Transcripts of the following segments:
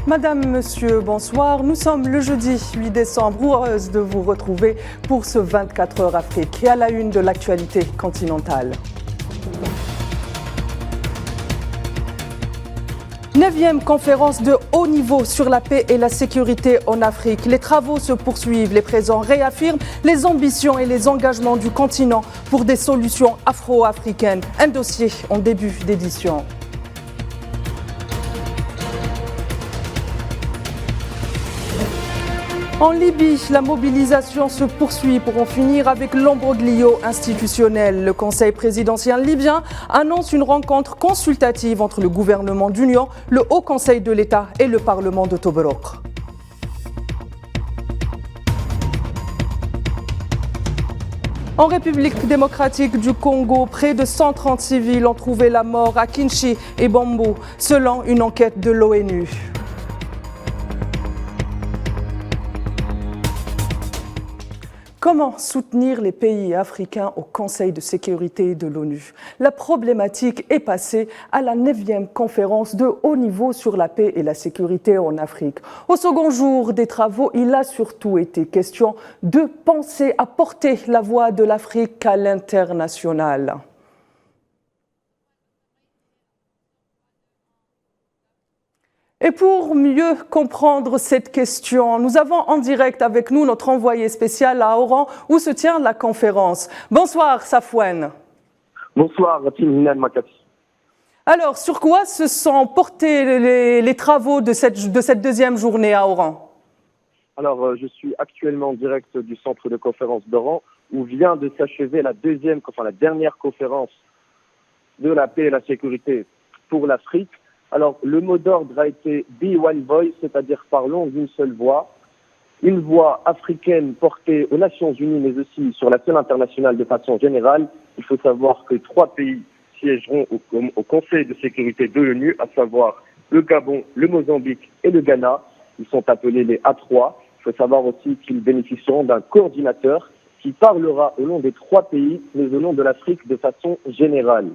Madame, monsieur, bonsoir. Nous sommes le jeudi 8 décembre, heureuse de vous retrouver pour ce 24 heures Afrique et à la une de l'actualité continentale. 9e conférence de haut niveau sur la paix et la sécurité en Afrique. Les travaux se poursuivent. Les présents réaffirment les ambitions et les engagements du continent pour des solutions afro-africaines. Un dossier en début d'édition. En Libye, la mobilisation se poursuit pour en finir avec l'imbroglio institutionnel. Le Conseil présidentiel libyen annonce une rencontre consultative entre le gouvernement d'union, le Haut Conseil de l'État et le Parlement de Tobruk. En République démocratique du Congo, près de 130 civils ont trouvé la mort à Kinshi et Bambo, selon une enquête de l'ONU. Comment soutenir les pays africains au Conseil de sécurité de l'ONU? La problématique est passée à la 9e conférence de haut niveau sur la paix et la sécurité en Afrique. Au second jour des travaux, il a surtout été question de penser à porter la voix de l'Afrique à l'international. Et pour mieux comprendre cette question, nous avons en direct avec nous notre envoyé spécial à Oran où se tient la conférence. Bonsoir Safouane. Bonsoir Timina Makati. Alors, sur quoi se sont portés les travaux de cette deuxième journée à Oran? Alors, je suis actuellement en direct du centre de conférence d'Oran où vient de s'achever la dernière conférence de la paix et la sécurité pour l'Afrique. Alors, le mot d'ordre a été « Be One Voice », c'est-à-dire parlons d'une seule voix, une voix africaine portée aux Nations Unies, mais aussi sur la scène internationale de façon générale. Il faut savoir que 3 pays siégeront au Conseil de sécurité de l'ONU, à savoir le Gabon, le Mozambique et le Ghana. Ils sont appelés les A3. Il faut savoir aussi qu'ils bénéficieront d'un coordinateur qui parlera au nom des 3 pays, mais au nom de l'Afrique de façon générale.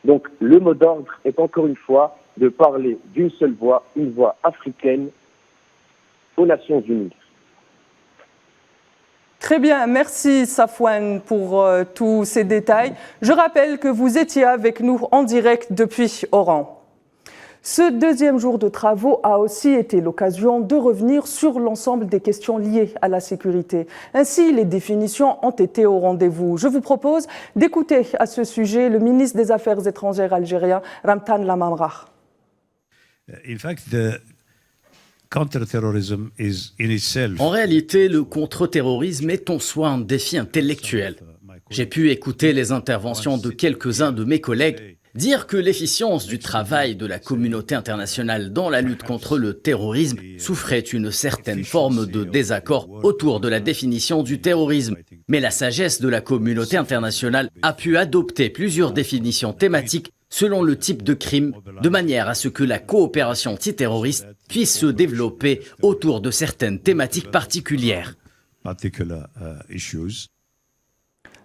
Donc, le mot d'ordre est encore une fois de parler d'une seule voix, une voix africaine aux Nations Unies. Très bien, merci Safouane pour tous ces détails. Je rappelle que vous étiez avec nous en direct depuis Oran. Ce deuxième jour de travaux a aussi été l'occasion de revenir sur l'ensemble des questions liées à la sécurité. Ainsi, les définitions ont été au rendez-vous. Je vous propose d'écouter à ce sujet le ministre des Affaires étrangères algérien, Ramtan Lamamra. En réalité, le contre-terrorisme est en soi un défi intellectuel. J'ai pu écouter les interventions de quelques-uns de mes collègues dire que l'efficience du travail de la communauté internationale dans la lutte contre le terrorisme souffrait une certaine forme de désaccord autour de la définition du terrorisme. Mais la sagesse de la communauté internationale a pu adopter plusieurs définitions thématiques selon le type de crime, de manière à ce que la coopération antiterroriste puisse se développer autour de certaines thématiques particulières.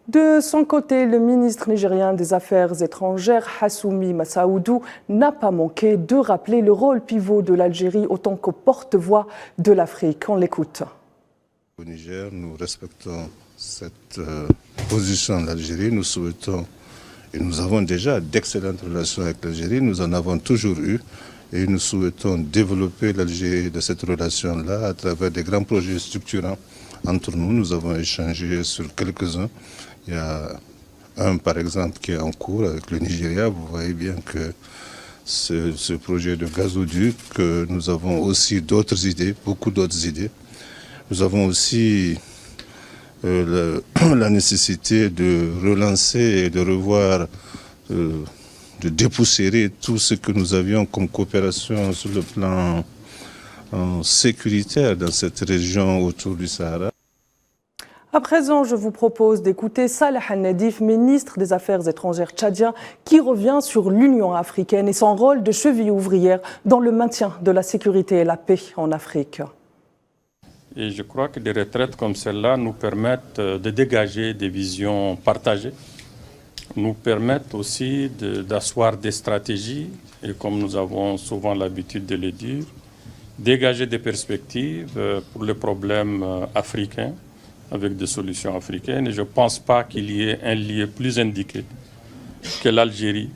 De son côté, le ministre nigérien des Affaires étrangères, Hassoumi Massaoudou, n'a pas manqué de rappeler le rôle pivot de l'Algérie autant que porte-voix de l'Afrique. On l'écoute. Au Niger, nous respectons cette position de l'Algérie. Nous souhaitons, et nous avons déjà d'excellentes relations avec l'Algérie, nous en avons toujours eu. Et nous souhaitons développer l'Algérie de cette relation-là à travers des grands projets structurants entre nous. Nous avons échangé sur quelques-uns. Il y a un, par exemple, qui est en cours avec le Nigeria. Vous voyez bien que ce projet de gazoduc, que nous avons aussi d'autres idées, beaucoup d'autres idées. Nous avons aussi la nécessité de relancer et de revoir, de dépoussiérer tout ce que nous avions comme coopération sur le plan sécuritaire dans cette région autour du Sahara. À présent, je vous propose d'écouter Salah Al-Nadif, ministre des Affaires étrangères tchadien, qui revient sur l'Union africaine et son rôle de cheville ouvrière dans le maintien de la sécurité et la paix en Afrique. Et je crois que des retraites comme celle-là nous permettent de dégager des visions partagées, nous permettent aussi d'asseoir des stratégies, et comme nous avons souvent l'habitude de le dire, dégager des perspectives pour les problèmes africains, avec des solutions africaines. Et je ne pense pas qu'il y ait un lieu plus indiqué que l'Algérie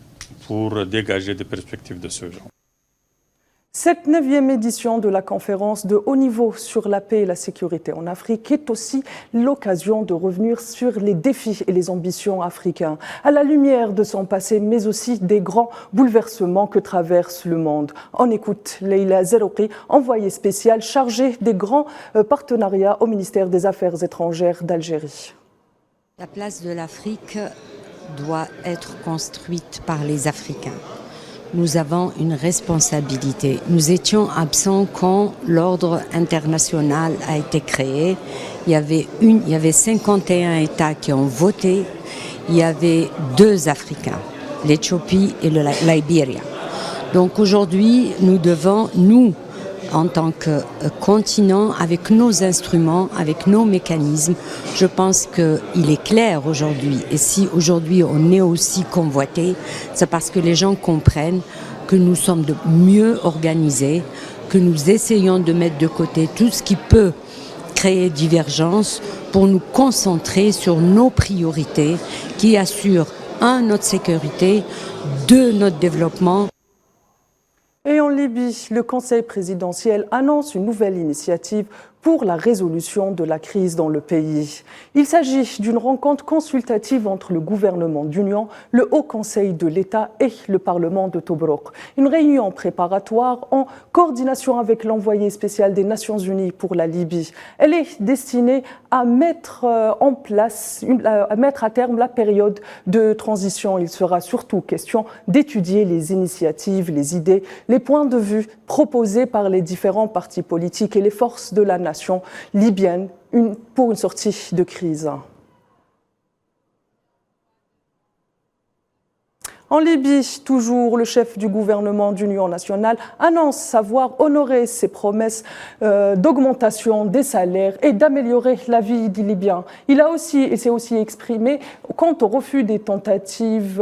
pour dégager des perspectives de ce genre. Cette 9e édition de la conférence de haut niveau sur la paix et la sécurité en Afrique est aussi l'occasion de revenir sur les défis et les ambitions africains, à la lumière de son passé, mais aussi des grands bouleversements que traverse le monde. On écoute Leila Zerouki, envoyée spéciale chargée des grands partenariats au ministère des Affaires étrangères d'Algérie. La place de l'Afrique doit être construite par les Africains. Nous avons une responsabilité. Nous étions absents quand l'ordre international a été créé. Il y avait 51 États qui ont voté. Il y avait 2 Africains, l'Éthiopie et le Libéria. Donc aujourd'hui, nous devons, en tant que continent, avec nos instruments, avec nos mécanismes, je pense qu'il est clair aujourd'hui. Et si aujourd'hui on est aussi convoité, c'est parce que les gens comprennent que nous sommes de mieux organisés, que nous essayons de mettre de côté tout ce qui peut créer divergence pour nous concentrer sur nos priorités qui assurent, 1, notre sécurité, 2, notre développement. Et en Libye, le Conseil présidentiel annonce une nouvelle initiative pour la résolution de la crise dans le pays. Il s'agit d'une rencontre consultative entre le gouvernement d'union, le Haut Conseil de l'État et le Parlement de Tobruk. Une réunion préparatoire en coordination avec l'envoyé spécial des Nations Unies pour la Libye. Elle est destinée à mettre à terme la période de transition. Il sera surtout question d'étudier les initiatives, les idées, les points de vue proposés par les différents partis politiques et les forces de la nation libyenne pour une sortie de crise. En Libye, toujours, le chef du gouvernement d'union nationale annonce savoir honorer ses promesses d'augmentation des salaires et d'améliorer la vie des Libyens. Il s'est aussi exprimé quant au refus des tentatives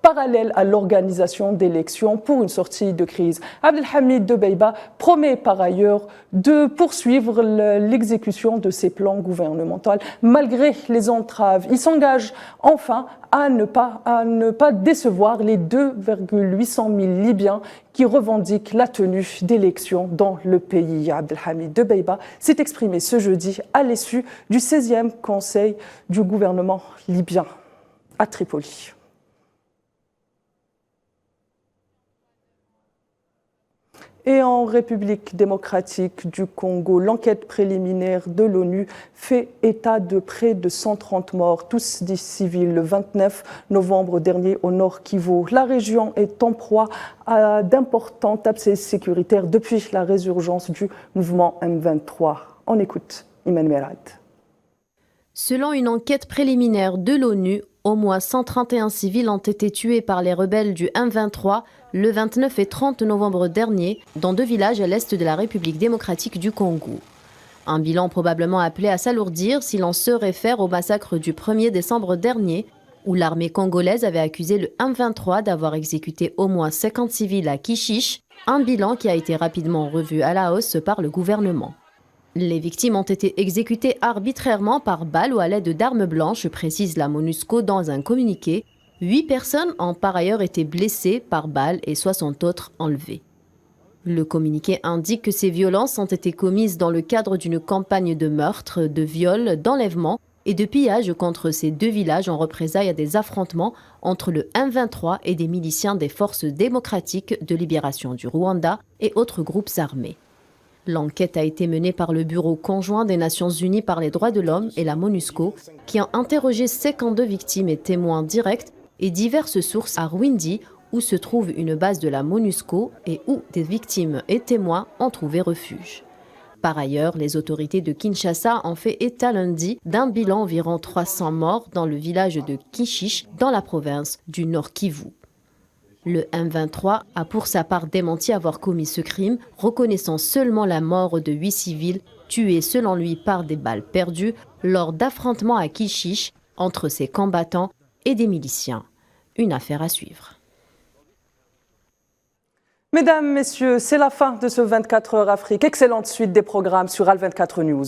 parallèle à l'organisation d'élections pour une sortie de crise. Abdelhamid Debeiba promet par ailleurs de poursuivre l'exécution de ses plans gouvernementaux malgré les entraves. Il s'engage enfin à ne pas décevoir les 2,800 000 Libyens qui revendiquent la tenue d'élections dans le pays. Abdelhamid Debeiba s'est exprimé ce jeudi à l'issue du 16e Conseil du gouvernement libyen à Tripoli. Et en République démocratique du Congo, l'enquête préliminaire de l'ONU fait état de près de 130 morts, tous des civils, le 29 novembre dernier au nord Kivu. La région est en proie à d'importantes abcès sécuritaires depuis la résurgence du mouvement M23. On écoute Iman Merad. Selon une enquête préliminaire de l'ONU, au moins 131 civils ont été tués par les rebelles du M23 le 29 et 30 novembre dernier dans 2 villages à l'est de la République démocratique du Congo. Un bilan probablement appelé à s'alourdir si l'on se réfère au massacre du 1er décembre dernier, où l'armée congolaise avait accusé le M23 d'avoir exécuté au moins 50 civils à Kishish, un bilan qui a été rapidement revu à la hausse par le gouvernement. Les victimes ont été exécutées arbitrairement par balle ou à l'aide d'armes blanches, précise la MONUSCO dans un communiqué. 8 personnes ont par ailleurs été blessées par balle et 60 autres enlevées. Le communiqué indique que ces violences ont été commises dans le cadre d'une campagne de meurtre, de viol, d'enlèvement et de pillage contre ces 2 villages en représailles à des affrontements entre le M23 et des miliciens des forces démocratiques de libération du Rwanda et autres groupes armés. L'enquête a été menée par le Bureau conjoint des Nations Unies par les droits de l'homme et la MONUSCO, qui ont interrogé 52 victimes et témoins directs et diverses sources à Rwindi, où se trouve une base de la MONUSCO et où des victimes et témoins ont trouvé refuge. Par ailleurs, les autorités de Kinshasa ont fait état lundi d'un bilan environ 300 morts dans le village de Kishish, dans la province du Nord Kivu. Le M23 a pour sa part démenti avoir commis ce crime, reconnaissant seulement la mort de 8 civils tués selon lui par des balles perdues lors d'affrontements à Kishish entre ses combattants et des miliciens. Une affaire à suivre. Mesdames, Messieurs, c'est la fin de ce 24 heures Afrique. Excellente suite des programmes sur Al 24 News.